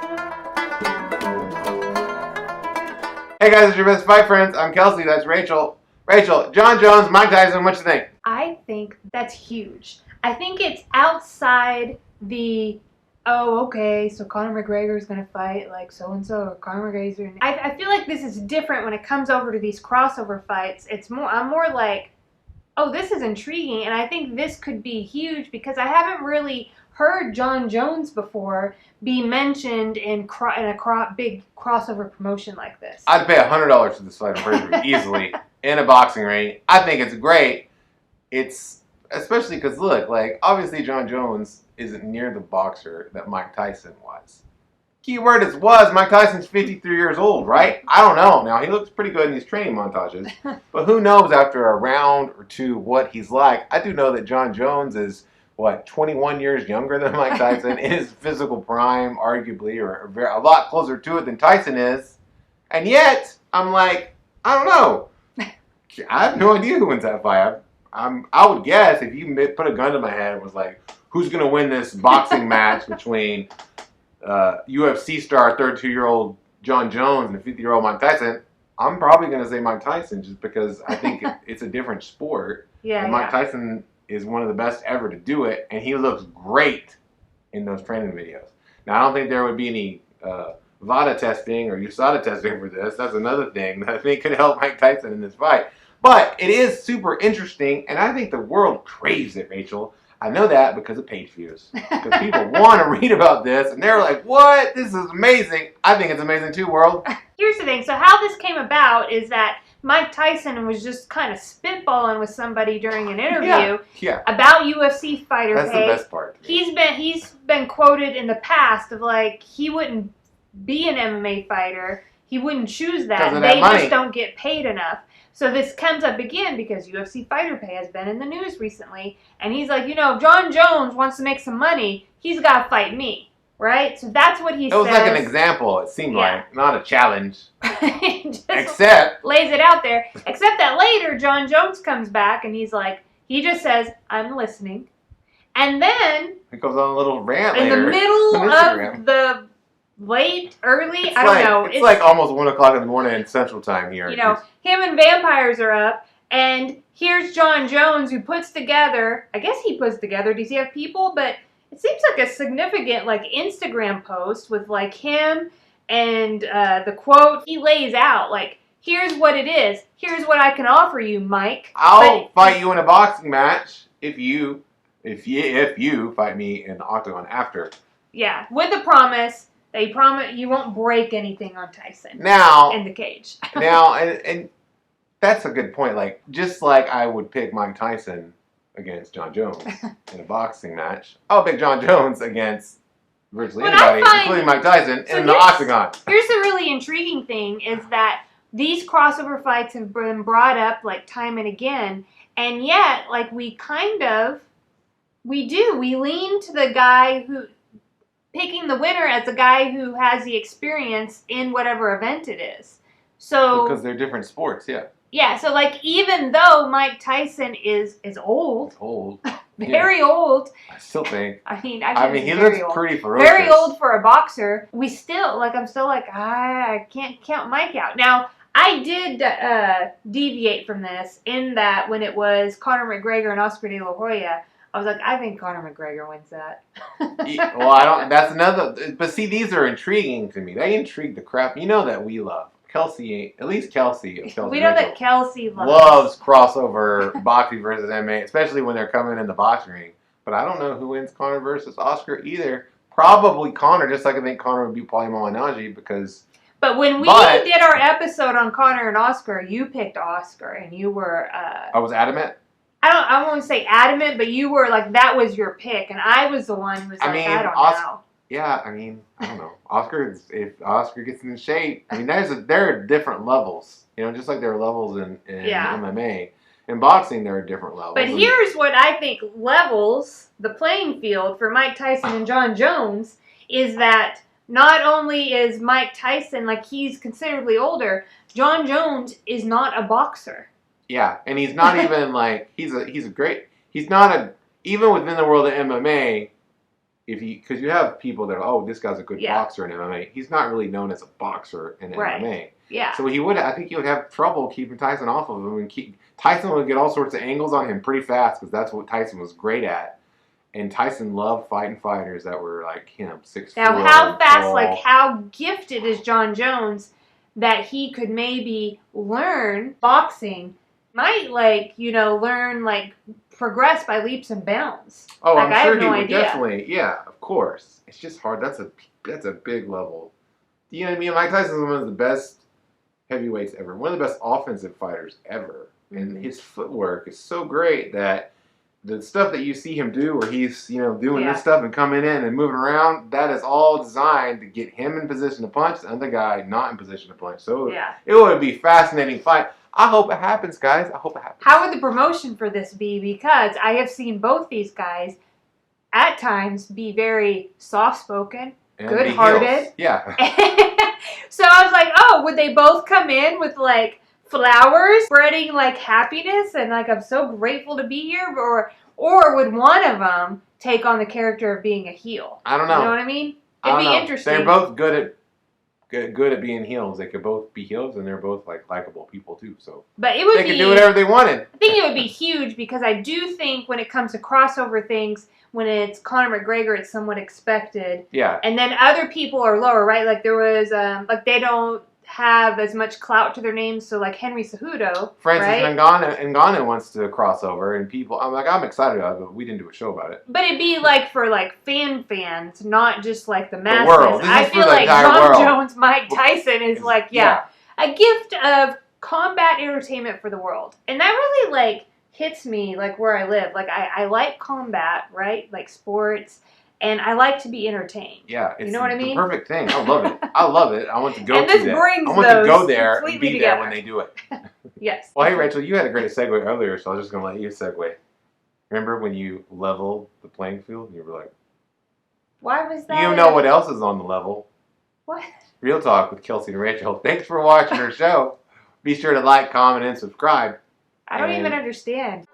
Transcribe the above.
Hey guys, it's your best fight friends. I'm Kelsey. That's Rachel. Rachel, Jon Jones, Mike Tyson. What you think? I think that's huge. I think it's outside the, oh, okay, so Conor McGregor is going to fight like so-and-so, or Conor McGregor's. I feel like this is different when it comes over to these crossover fights. I'm more like, oh, this is intriguing, and I think this could be huge because I haven't really heard Jon Jones before be mentioned in a big crossover promotion like this. I'd pay $100 for this fight easily in a boxing ring. I think it's great. It's especially because look, like obviously Jon Jones isn't near the boxer that Mike Tyson was. Keyword is was. Mike Tyson's 53 years old, right? I don't know. Now, he looks pretty good in these training montages. But who knows after a round or two what he's like. I do know that Jon Jones is, 21 years younger than Mike Tyson in his physical prime, arguably, or a lot closer to it than Tyson is. And yet, I'm like, I don't know. I have no idea who wins that fight. I would guess if you put a gun to my head and was like, who's going to win this boxing match between UFC star 32-year-old Jon Jones and a 50-year-old Mike Tyson, I'm probably going to say Mike Tyson just because I think it's a different sport. Yeah, and Mike Tyson is one of the best ever to do it, and he looks great in those training videos. Now, I don't think there would be any VADA testing or USADA testing for this. That's another thing that I think could help Mike Tyson in this fight. But it is super interesting, and I think the world craves it, Rachel. I know that because of page views. Because people want to read about this, and they're like, what? This is amazing. I think it's amazing too, world. Here's the thing. So how this came about is that Mike Tyson was just kind of spitballing with somebody during an interview about UFC fighter pay. That's the best part. He's been quoted in the past of like he wouldn't be an MMA fighter. He wouldn't choose that. They just don't get paid enough. So this comes up again because UFC fighter pay has been in the news recently. And he's like, Jon Jones wants to make some money. He's got to fight me. Right? So that's what he says. It was like an example, it seemed like. Not a challenge. Except lays it out there. Except that later, Jon Jones comes back and he's like, he just says, I'm listening. And then he goes on a little rant in later. The middle of the early, I don't know. It's like almost 1 o'clock in the morning in Central Time here. Him and Vampires are up. And here's Jon Jones who puts together, does he have people? But it seems like a significant Instagram post with him and the quote he lays out. Here's what it is. Here's what I can offer you, Mike. I'll fight you in a boxing match if you fight me in the octagon after. Yeah, with the promise that you won't break anything on Tyson. Now in the cage. Now and that's a good point. Just like I would pick Mike Tyson against Jon Jones in a boxing match, I'll pick Jon Jones against virtually anybody, including Mike Tyson, in the octagon. Here's the really intriguing thing is that these crossover fights have been brought up time and again, and yet we lean to the guy who picking the winner as the guy who has the experience in whatever event it is. So because they're different sports, yeah. Yeah, so even though Mike Tyson is old, very old. I still think. I mean, he looks pretty ferocious. Very old for a boxer. We still I'm still I can't count Mike out. Now, I did deviate from this in that when it was Conor McGregor and Oscar De La Hoya, I was like, I think Conor McGregor wins that. Well, I don't. That's another. But see, these are intriguing to me. They intrigue the crap. You know that we love. Kelsey, at least Kelsey. We know that Kelsey loves crossover boxing versus MMA, especially when they're coming in the boxing ring. But I don't know who wins Conor versus Oscar either. Probably Conor, just like I think Conor would beat Paulie Malignaggi because. But when we did our episode on Conor and Oscar, you picked Oscar, and you were. I was adamant. I won't say adamant, but you were that was your pick, and I was the one who was I don't know. Yeah, I don't know. If Oscar gets in shape, there are different levels. Just like there are levels in MMA. In boxing, there are different levels. But here's what I think levels the playing field for Mike Tyson and Jon Jones is that not only is Mike Tyson, he's considerably older, Jon Jones is not a boxer. Yeah, and he's not even, he's not even within the world of MMA, because you have people that are, oh, this guy's a good Yeah. boxer in MMA. He's not really known as a boxer in Right. MMA. Yeah. So I think he would have trouble keeping Tyson off of him, and Tyson would get all sorts of angles on him pretty fast because that's what Tyson was great at. And Tyson loved fighting fighters that were like him, 6'4". Now, how fast, tall. like how gifted is Jon Jones that he could maybe learn boxing? Might learn progress by leaps and bounds. Oh, like, I'm sure he would idea. definitely. Yeah, of course. It's just hard. That's a big level. You know what I mean? Mike Tyson is one of the best heavyweights ever. One of the best offensive fighters ever. And his footwork is so great that the stuff that you see him do, where he's doing this stuff and coming in and moving around, that is all designed to get him in position to punch, the other guy not in position to punch. So it would be a fascinating fight. I hope it happens, guys. I hope it happens. How would the promotion for this be? Because I have seen both these guys at times be very soft-spoken, good-hearted. Yeah. So I was like, oh, would they both come in with like flowers, spreading like happiness and like I'm so grateful to be here, or would one of them take on the character of being a heel? I don't know. You know what I mean? It'd be interesting. They're both good at being heels. They could both be heels, and they're both like likable people too. So, but it would they could do whatever they wanted. I think it would be huge because I do think when it comes to crossover things, when it's Conor McGregor, it's somewhat expected. Yeah. And then other people are lower, right? Like there was, they don't have as much clout to their names. So like Henry Cejudo, Francis right? Ngannou wants to cross over, and people, I'm excited about it, but we didn't do a show about it. But it'd be like for like fans, not just like the masses. World. I feel like Jon Jones, Mike Tyson is like, a gift of combat entertainment for the world. And that really like hits me like where I live. Like I like combat, right? Like sports. And I like to be entertained. Yeah, it's you know what I mean? The perfect thing. I love it. I love it. I want to go and this to that. Brings I want to go there and be together. there when they do it. Yes. Well, hey, Rachel, you had a great segue earlier, so I was just going to let you segue. Remember when you leveled the playing field and you were like, why was that? You know what else is on the level? What? Real Talk with Kelsey and Rachel. Thanks for watching our show. Be sure to like, comment, and subscribe. I don't even understand.